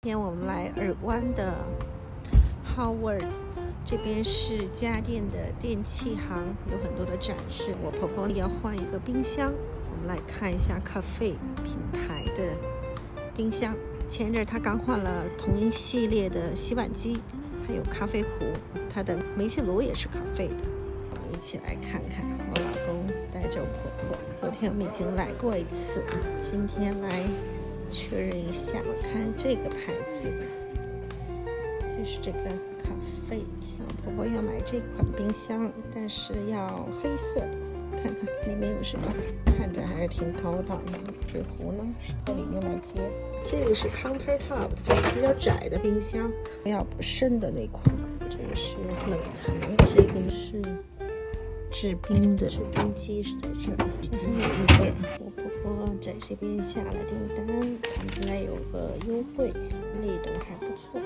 今天我们来尔湾的 Howards， 这边是家电的电器行，有很多的展示。我婆婆要换一个冰箱，我们来看一下 Cafe 品牌的冰箱。前阵她刚换了同一系列的洗碗机，还有咖啡壶，它的煤气炉也是 Cafe 的。我们一起来看看。我老公带着我婆婆，昨天我们已经来过一次，今天来确认一下。我看这个牌子，就是这个咖啡。婆婆要买这款冰箱，但是要黑色的。看看里面有什么，看着还是挺高档的。水壶呢是在里面来接。这个是 countertop， 就是比较窄的冰箱，要不深的那款。这个是冷藏，这个是制冰的，制冰机是在这儿。这还有一个，我婆婆在这边下了订单，看起来有个优惠，力度还不错。